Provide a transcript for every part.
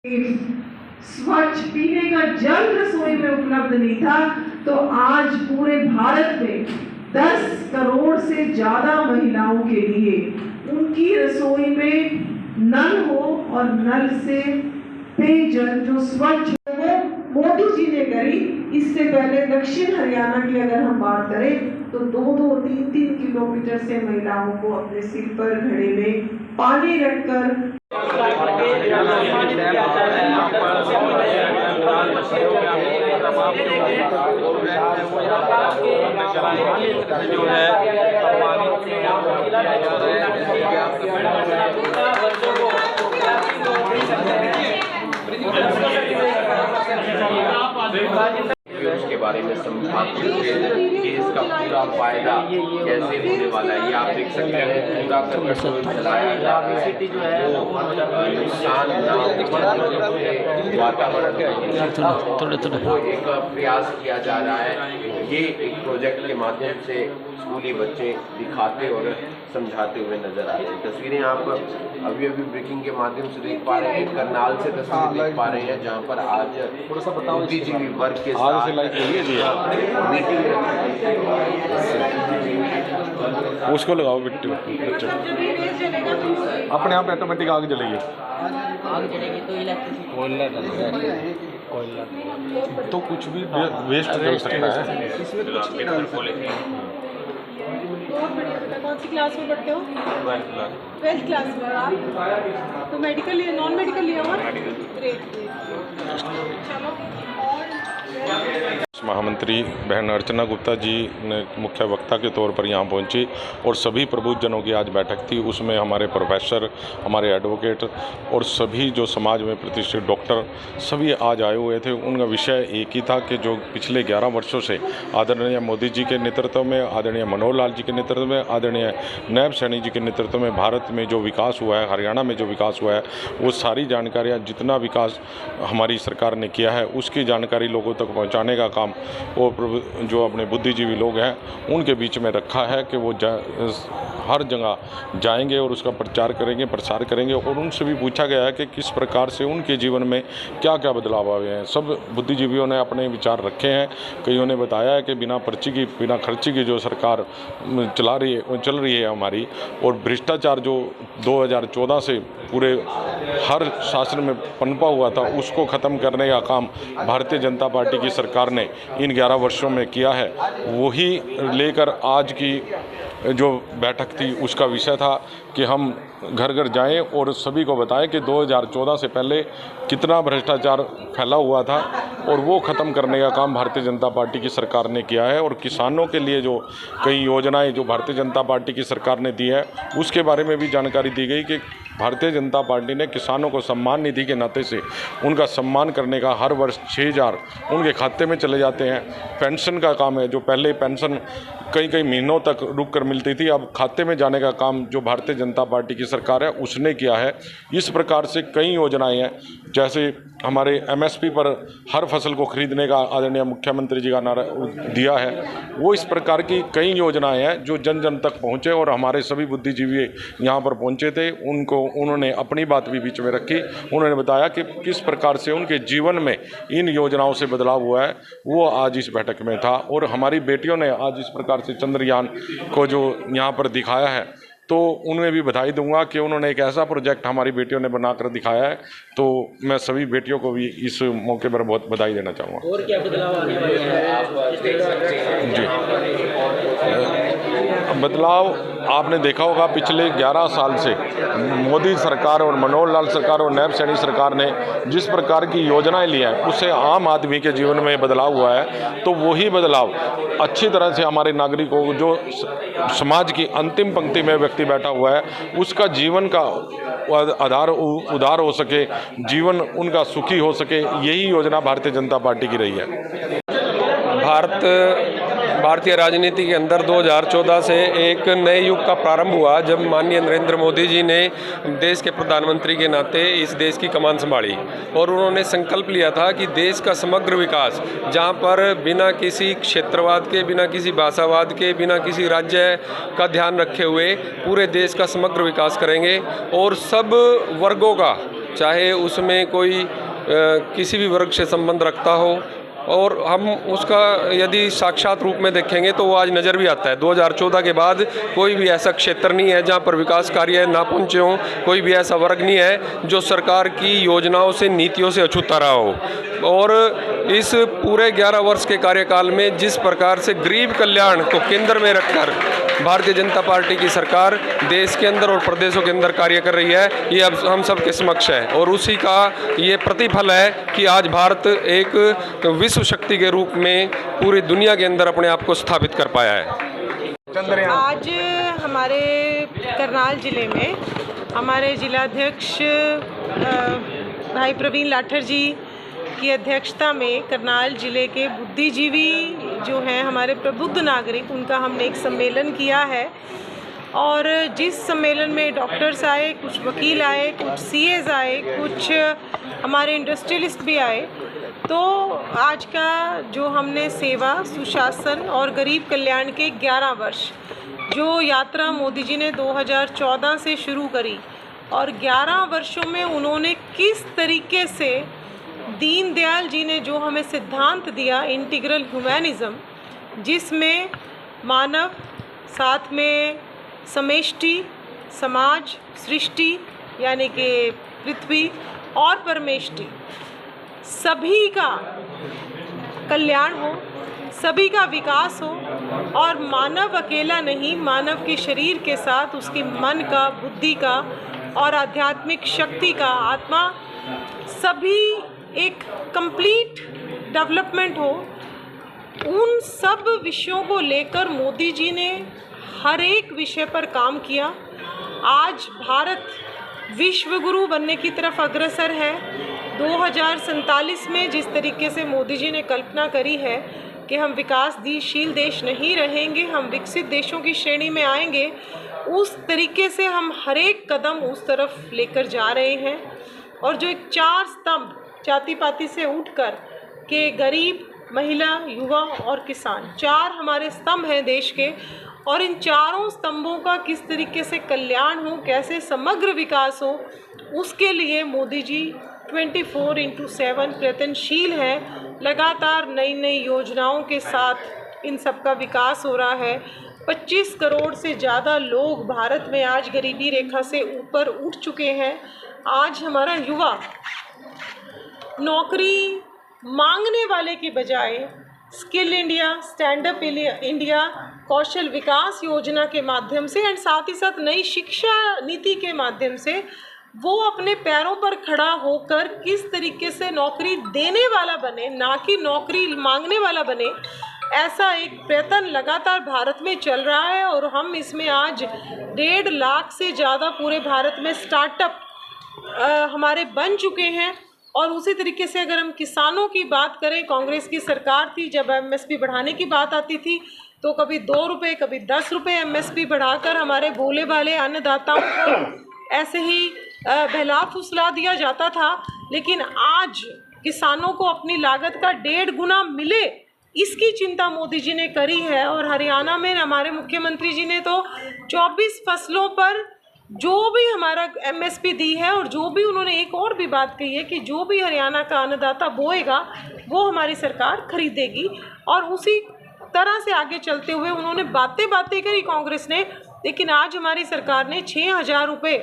स्वच्छ पीने का जल रसोई में उपलब्ध नहीं था, तो आज पूरे भारत में 10 करोड़ से ज्यादा महिलाओं के लिए उनकी रसोई में नल हो और नल से पेयजल जो स्वच्छ हो, मोदी जी ने करी। इससे पहले दक्षिण हरियाणा की अगर हम बात करें तो 2-2, 3-3 किलोमीटर से महिलाओं को अपने सिर पर घड़े में पानी रखकर जो है उसके बारे में समझाते हुए कि इसका पूरा फायदा कैसे होने वाला है। ये आप देख सकते हैं पूरा करकट चलाया जा रहा है, नुकसान वातावरण को एक प्रयास किया जा रहा है। ये एक प्रोजेक्ट के माध्यम से स्कूली बच्चे दिखाते और समझाते हुए नजर आ रहे हैं। तस्वीरें आप अभी ब्रेकिंग के माध्यम से देख पा रहे हैं, करनाल से तस्वीरें देख पा रहे हैं, जहां पर आज बुद्धिजीवी वर्ग के साथ मीटिंग उसको लगाओ बिट्टू अपने आप ऑटोमेटिक आग जलेगी। तो कुछ भी वेस्ट कर सकता है। कौन सी क्लास में पढ़ते हो? 12th क्लास में। आप तो मेडिकल लिया, नॉन मेडिकल लिया हुआ? ग्रेट। चलो। महामंत्री बहन अर्चना गुप्ता जी ने मुख्य वक्ता के तौर पर यहाँ पहुँची और सभी प्रबुद्धजनों की आज बैठक थी। उसमें हमारे प्रोफेसर, हमारे एडवोकेट और सभी जो समाज में प्रतिष्ठित डॉक्टर सभी आज आए हुए थे। उनका विषय एक ही था कि जो पिछले 11 वर्षों से आदरणीय मोदी जी के नेतृत्व में, आदरणीय मनोहर लाल जी के नेतृत्व में, आदरणीय नायब सैनी जी के नेतृत्व में भारत में जो विकास हुआ है, हरियाणा में जो विकास हुआ है, वो सारी जानकारियाँ, जितना विकास हमारी सरकार ने किया है उसकी जानकारी लोगों तक पहुँचाने का काम वो जो अपने बुद्धिजीवी लोग हैं उनके बीच में रखा है कि वो हर जगह जाएंगे और उसका प्रचार करेंगे, प्रसार करेंगे। और उनसे भी पूछा गया है कि किस प्रकार से उनके जीवन में क्या क्या बदलाव आए हैं। सब बुद्धिजीवियों ने अपने विचार रखे हैं। कईयों ने बताया है कि बिना पर्ची की, बिना खर्ची की जो सरकार चल रही है हमारी, और भ्रष्टाचार जो 2014 से पूरे हर शासन में पनपा हुआ था, उसको ख़त्म करने का काम भारतीय जनता पार्टी की सरकार ने इन 11 वर्षों में किया है। वही लेकर आज की जो बैठक थी उसका विषय था कि हम घर घर जाएं और सभी को बताएं कि 2014 से पहले कितना भ्रष्टाचार फैला हुआ था और वो ख़त्म करने का काम भारतीय जनता पार्टी की सरकार ने किया है। और किसानों के लिए जो कई योजनाएं जो भारतीय जनता पार्टी की सरकार ने दी है उसके बारे में भी जानकारी दी गई कि भारतीय जनता पार्टी ने किसानों को सम्मान निधि के नाते से उनका सम्मान करने का हर वर्ष 6,000 उनके खाते में चले जाते हैं। पेंशन का काम है, जो पहले पेंशन कई महीनों तक रुक कर मिलती थी, अब खाते में जाने का काम जो भारतीय जनता पार्टी की सरकार है उसने किया है। इस प्रकार से कई योजनाएं हैं, जैसे हमारे MSP पर हर फसल को खरीदने का आदरणीय मुख्यमंत्री जी का नारा दिया है। वो इस प्रकार की कई योजनाएं हैं जो जन जन तक पहुँचे और हमारे सभी बुद्धिजीवी यहाँ पर पहुँचे थे। उन्होंने अपनी बात भी बीच में रखी। उन्होंने बताया कि किस प्रकार से उनके जीवन में इन योजनाओं से बदलाव हुआ है, वो आज इस बैठक में था। और हमारी बेटियों ने आज इस प्रकार से चंद्रयान को जो यहाँ पर दिखाया है, तो उन्हें भी बधाई दूंगा कि उन्होंने एक ऐसा प्रोजेक्ट हमारी बेटियों ने बनाकर दिखाया है। तो मैं सभी बेटियों को भी इस मौके पर बहुत बधाई देना चाहूँगा। और क्या बदलाव आने वाले हैं? जी, बदलाव आपने देखा होगा पिछले 11 साल से मोदी सरकार और मनोहर लाल सरकार और नायब सैनी सरकार ने जिस प्रकार की योजनाएं ली हैं उससे आम आदमी के जीवन में बदलाव हुआ है। तो वही बदलाव अच्छी तरह से हमारे नागरिकों को, जो समाज की अंतिम पंक्ति में व्यक्ति बैठा हुआ है, उसका जीवन का आधार उदार हो सके, जीवन उनका सुखी हो सके, यही योजना भारतीय जनता पार्टी की रही है। भारतीय राजनीति के अंदर 2014 से एक नए युग का प्रारंभ हुआ, जब माननीय नरेंद्र मोदी जी ने देश के प्रधानमंत्री के नाते इस देश की कमान संभाली और उन्होंने संकल्प लिया था कि देश का समग्र विकास, जहां पर बिना किसी क्षेत्रवाद के, बिना किसी भाषावाद के, बिना किसी राज्य का ध्यान रखे हुए पूरे देश का समग्र विकास करेंगे और सब वर्गों का चाहे उसमें कोई किसी भी वर्ग से संबंध रखता हो, और हम उसका यदि साक्षात रूप में देखेंगे तो वो आज नज़र भी आता है। 2014 के बाद कोई भी ऐसा क्षेत्र नहीं है जहाँ पर विकास कार्य ना पहुँचे हों, कोई भी ऐसा वर्ग नहीं है जो सरकार की योजनाओं से, नीतियों से अछूता रहा हो। और इस पूरे 11 वर्ष के कार्यकाल में जिस प्रकार से गरीब कल्याण को केंद्र में रखकर भारतीय जनता पार्टी की सरकार देश के अंदर और प्रदेशों के अंदर कार्य कर रही है, ये अब हम सब के समक्ष है, और उसी का ये प्रतिफल है कि आज भारत एक विश्व शक्ति के रूप में पूरी दुनिया के अंदर अपने आप को स्थापित कर पाया है। आज हमारे करनाल जिले में हमारे जिलाध्यक्ष भाई प्रवीण लाठर जी की अध्यक्षता में करनाल जिले के बुद्धिजीवी जो हैं, हमारे प्रबुद्ध नागरिक, उनका हमने एक सम्मेलन किया है। और जिस सम्मेलन में डॉक्टर्स आए, कुछ वकील आए, कुछ सीएज आए, कुछ हमारे इंडस्ट्रियलिस्ट भी आए, तो आज का जो हमने सेवा, सुशासन और गरीब कल्याण के 11 वर्ष जो यात्रा मोदी जी ने 2014 से शुरू करी, और 11 वर्षों में उन्होंने किस तरीके से दीनदयाल जी ने जो हमें सिद्धांत दिया, इंटीग्रल ह्यूमैनिज्म, जिसमें मानव, साथ में समष्टि, समाज, सृष्टि यानी कि पृथ्वी और परमेष्टि, सभी का कल्याण हो, सभी का विकास हो, और मानव अकेला नहीं, मानव के शरीर के साथ उसके मन का, बुद्धि का और आध्यात्मिक शक्ति का, आत्मा, सभी एक कंप्लीट डेवलपमेंट हो। उन सब विषयों को लेकर मोदी जी ने हर एक विषय पर काम किया। आज भारत विश्व गुरु बनने की तरफ अग्रसर है। 2047 में जिस तरीके से मोदी जी ने कल्पना करी है कि हम विकासशील देश नहीं रहेंगे, हम विकसित देशों की श्रेणी में आएंगे, उस तरीके से हम हर एक कदम उस तरफ लेकर जा रहे हैं। और जो एक 4 स्तंभ जाति पाति से उठकर के गरीब, महिला, युवा और किसान, 4 हमारे स्तंभ हैं देश के, और इन चारों स्तंभों का किस तरीके से कल्याण हो, कैसे समग्र विकास हो, उसके लिए मोदी जी 24/7 प्रयत्नशील हैं। लगातार नई नई योजनाओं के साथ इन सब का विकास हो रहा है। 25 करोड़ से ज़्यादा लोग भारत में आज गरीबी रेखा से ऊपर उठ चुके हैं। आज हमारा युवा नौकरी मांगने वाले की बजाय skill India, stand up India, Kaushal Vikas Yojana के माध्यम से एंड साथ ही साथ नई शिक्षा नीति के माध्यम से वो अपने पैरों पर खड़ा होकर किस तरीके से नौकरी देने वाला बने, ना कि नौकरी मांगने वाला बने, ऐसा एक प्रयत्न लगातार भारत में चल रहा है। और हम इसमें आज 1.5 लाख से ज़्यादा पूरे भारत में स्टार्टअप हमारे बन चुके हैं। और उसी तरीके से अगर हम किसानों की बात करें, कांग्रेस की सरकार थी, जब एमएसपी बढ़ाने की बात आती थी तो कभी 2 रुपये, कभी 10 रुपये एमएसपी बढ़ाकर हमारे भोले भाले अन्नदाताओं को ऐसे ही बहला फुसला दिया जाता था। लेकिन आज किसानों को अपनी लागत का 1.5 गुना मिले, इसकी चिंता मोदी जी ने करी है। और हरियाणा में हमारे मुख्यमंत्री जी ने तो 24 फसलों पर जो भी हमारा एमएसपी दी है, और जो भी उन्होंने एक और भी बात कही है कि जो भी हरियाणा का अन्नदाता बोएगा वो हमारी सरकार खरीदेगी। और उसी तरह से आगे चलते हुए उन्होंने बातें करी कांग्रेस ने, लेकिन आज हमारी सरकार ने 6,000 रुपये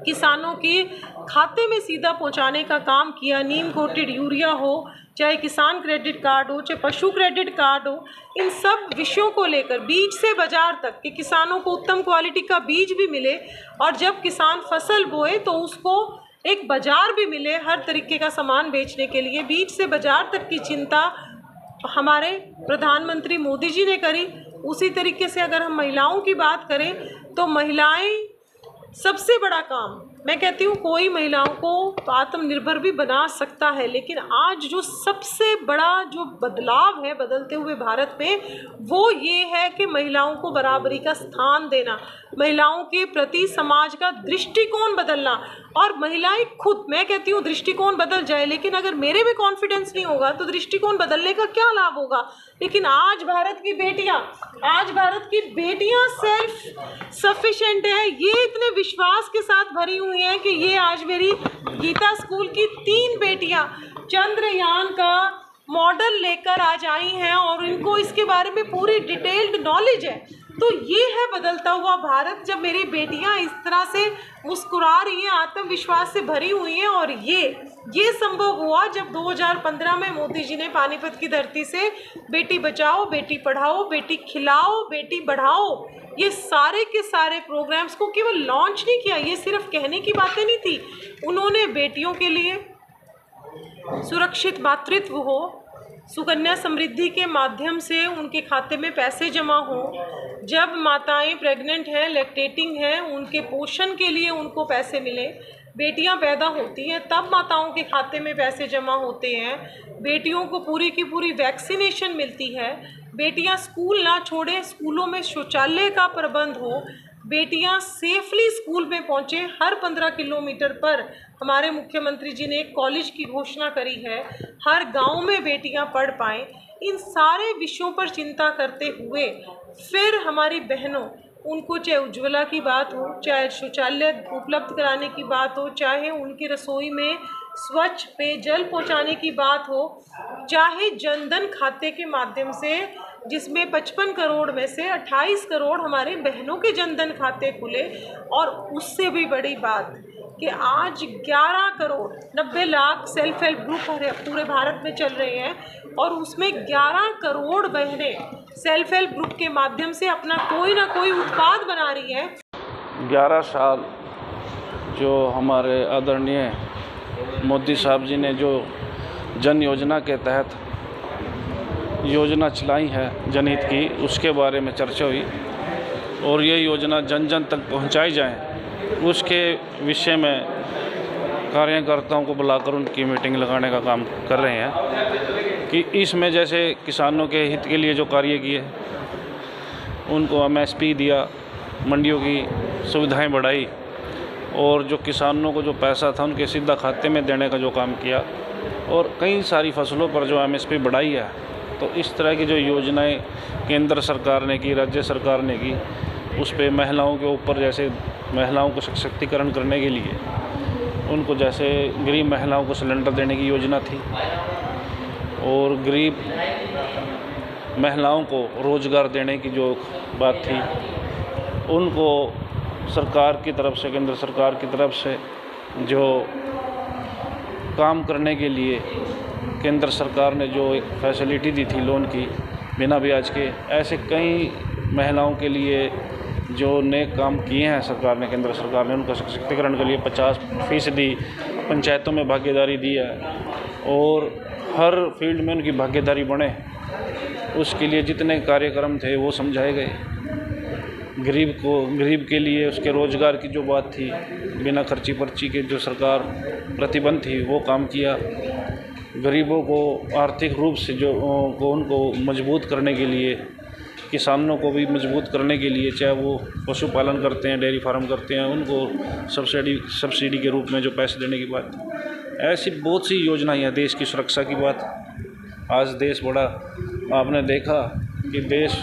किसानों के खाते में सीधा पहुंचाने का काम किया। नीम कोटेड यूरिया हो, चाहे किसान क्रेडिट कार्ड हो, चाहे पशु क्रेडिट कार्ड हो, इन सब विषयों को लेकर बीज से बाजार तक कि किसानों को उत्तम क्वालिटी का बीज भी मिले, और जब किसान फसल बोए तो उसको एक बाजार भी मिले हर तरीके का सामान बेचने के लिए। बीज से बाजार तक की चिंता हमारे प्रधानमंत्री मोदी जी ने करी। उसी तरीके से अगर हम महिलाओं की बात करें तो महिलाएं सबसे बड़ा काम, मैं कहती हूँ कोई महिलाओं को आत्मनिर्भर भी बना सकता है, लेकिन आज जो सबसे बड़ा जो बदलाव है बदलते हुए भारत में, वो ये है कि महिलाओं को बराबरी का स्थान देना, महिलाओं के प्रति समाज का दृष्टिकोण बदलना। और महिलाएं खुद, मैं कहती हूँ दृष्टिकोण बदल जाए, लेकिन अगर मेरे में कॉन्फिडेंस नहीं होगा तो दृष्टिकोण बदलने का क्या लाभ होगा। लेकिन आज भारत की बेटियां सेल्फ सफिशिएंट है, ये इतने विश्वास के साथ भरी हुई हुई हैं कि ये आज मेरी गीता स्कूल की 3 बेटियां चंद्रयान का मॉडल लेकर आज आई हैं और इनको इसके बारे में पूरी डिटेल्ड नॉलेज है। तो ये है बदलता हुआ भारत, जब मेरी बेटियां इस तरह से मुस्कुरा रही हैं, आत्मविश्वास से भरी हुई हैं। और ये संभव हुआ जब 2015 में मोदी जी ने पानीपत की धरती से बेटी बचाओ, बेटी पढ़ाओ, बेटी खिलाओ, बेटी बढ़ाओ, ये सारे के सारे प्रोग्राम्स को केवल लॉन्च नहीं किया। ये सिर्फ कहने की बातें नहीं थी, उन्होंने बेटियों के लिए सुरक्षित मातृत्व हो, सुकन्या समृद्धि के माध्यम से उनके खाते में पैसे जमा हो, जब माताएं प्रेग्नेंट हैं, लैक्टेटिंग हैं, उनके पोषण के लिए उनको पैसे मिले, बेटियां पैदा होती हैं तब माताओं के खाते में पैसे जमा होते हैं, बेटियों को पूरी की पूरी वैक्सीनेशन मिलती है, बेटियां स्कूल ना छोड़ें, स्कूलों में शौचालय का प्रबंध हो, बेटियां सेफली स्कूल में पहुँचे। हर 15 किलोमीटर पर हमारे मुख्यमंत्री जी ने एक कॉलेज की घोषणा करी है, हर गांव में बेटियां पढ़ पाएँ। इन सारे विषयों पर चिंता करते हुए फिर हमारी बहनों, उनको चाहे उज्ज्वला की बात हो, चाहे शौचालय उपलब्ध कराने की बात हो, चाहे उनकी रसोई में स्वच्छ पेयजल पहुंचाने की बात हो, चाहे जनधन खाते के माध्यम से जिसमें 55 करोड़ में से 28 करोड़ हमारे बहनों के जनधन खाते खुले, और उससे भी बड़ी बात कि आज 11 crore 90 lakh self help group पूरे भारत में चल रहे हैं और उसमें 11 करोड़ बहनें सेल्फ हेल्प ग्रुप के माध्यम से अपना कोई ना कोई उत्पाद बना रही हैं। 11 साल जो हमारे आदरणीय मोदी साहब जी ने जो जन योजना के तहत योजना चलाई है जनहित की, उसके बारे में चर्चा हुई और ये योजना जन जन तक पहुंचाई जाए, उसके विषय में कार्यकर्ताओं को बुलाकर उनकी मीटिंग लगाने का काम कर रहे हैं कि इसमें जैसे किसानों के हित के लिए जो कार्य किए, उनको MSP दिया, मंडियों की सुविधाएं बढ़ाई और जो किसानों को जो पैसा था उनके सीधा खाते में देने का जो काम किया और कई सारी फसलों पर जो MSP बढ़ाई है। तो इस तरह की जो योजनाएं केंद्र सरकार ने की, राज्य सरकार ने की, उस पे महिलाओं के ऊपर जैसे महिलाओं को सशक्तिकरण करने के लिए उनको जैसे गरीब महिलाओं को सिलेंडर देने की योजना थी और गरीब महिलाओं को रोज़गार देने की जो बात थी, उनको सरकार की तरफ से, केंद्र सरकार की तरफ से जो काम करने के लिए केंद्र सरकार ने जो एक फैसिलिटी दी थी लोन की बिना ब्याज के, ऐसे कई महिलाओं के लिए जो नए काम किए हैं सरकार ने, केंद्र सरकार ने, उनका सशक्तिकरण के लिए 50% पंचायतों में भागीदारी दी है और हर फील्ड में उनकी भागीदारी बढ़े, उसके लिए जितने कार्यक्रम थे वो समझाए गए। गरीब के लिए उसके रोज़गार की जो बात थी, बिना खर्ची पर्ची के जो सरकार प्रतिबंध थी वो काम किया। गरीबों को आर्थिक रूप से जो उनको मजबूत करने के लिए, किसानों को भी मजबूत करने के लिए, चाहे वो पशुपालन करते हैं, डेयरी फार्म करते हैं, उनको सब्सिडी के रूप में जो पैसे देने की बात, ऐसी बहुत सी योजनाएं हैं। देश की सुरक्षा की बात, आज देश बड़ा, आपने देखा कि देश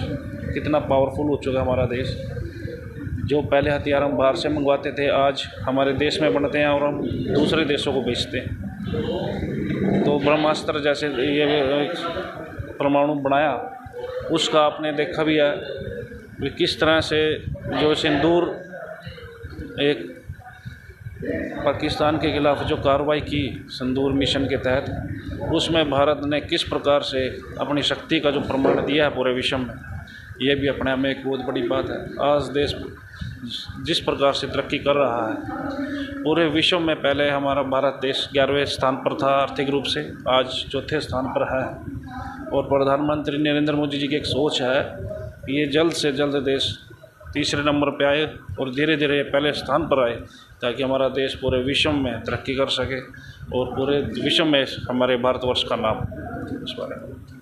कितना पावरफुल हो चुका है हमारा देश। जो पहले हथियार हम बाहर से मंगवाते थे, आज हमारे देश में बनते हैं और हम दूसरे देशों को बेचते हैं। तो ब्रह्मास्त्र जैसे ये परमाणु बनाया, उसका आपने देखा भी है कि किस तरह से जो सिंदूर एक पाकिस्तान के खिलाफ जो कार्रवाई की सिंदूर मिशन के तहत, उसमें भारत ने किस प्रकार से अपनी शक्ति का जो प्रमाण दिया है पूरे विश्व में, ये भी अपने में एक बहुत बड़ी बात है। आज देश जिस प्रकार से तरक्की कर रहा है पूरे विश्व में, पहले हमारा भारत देश 11वें स्थान पर था आर्थिक रूप से, आज 4थे स्थान पर है और प्रधानमंत्री नरेंद्र मोदी जी की एक सोच है कि ये जल्द से जल्द देश 3रे नंबर पे आए और धीरे धीरे पहले स्थान पर आए, ताकि हमारा देश पूरे विश्व में तरक्की कर सके और पूरे विश्व में हमारे भारतवर्ष का नाम इस बारे में।